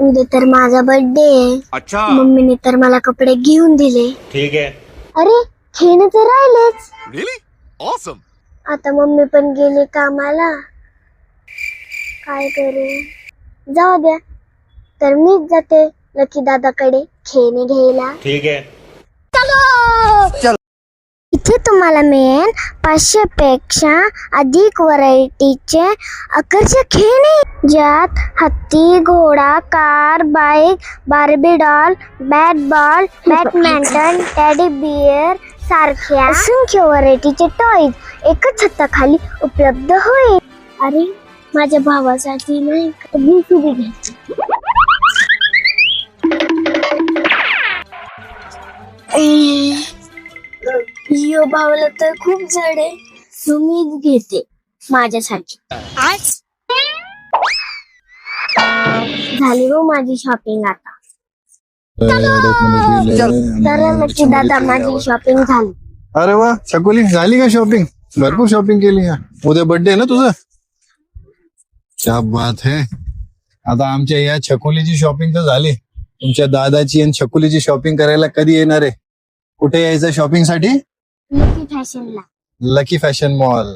उद्या तर माझा बर्थडे आहे. अच्छा मम्मीने तर मला कपडे घेऊन दिले. ठीक है. अरे खेळणे तर राहिलेच. Really awesome. आता मम्मी पण गेली कामाला. काय करू? जाऊ द्या, तर मीच जाते लकी दादाकडे खेळणे घ्यायला. ठीक है. इथे तुम्हाला मिळेल 500 पेक्षा अधिक व्हरायटीचे आकर्षक खेळणे, ज्यात हत्ती, घोडा, car, bike, Barbie doll, bat ball, badminton, teddy bear सारख्या असंख्य व्हरायटीचे टॉयज एकच छताखाली उपलब्ध होईल. अरे माझ्या भावासाठी नाही का गिफ्ट घ्यायची. यो भावला तर खूप जड आहे, मीच घेते माझ्यासाठी. झाली हो माझी शॉपिंग आता. तर नक्की दादा माझी शॉपिंग झाली. अरे वा छकुली, झाली का शॉपिंग? भरपूर शॉपिंग केली का? उद्या बर्थडे आहे ना तुझा? क्या बात है. आता आमच्या या छकुलीची शॉपिंग तर झाली. तुमच्या दादाची आणि छकुलीची शॉपिंग करायला कधी येणार आहे? कुठे यायचं शॉपिंग साठी? लकी फॅशनला. Lucky Fashion mall.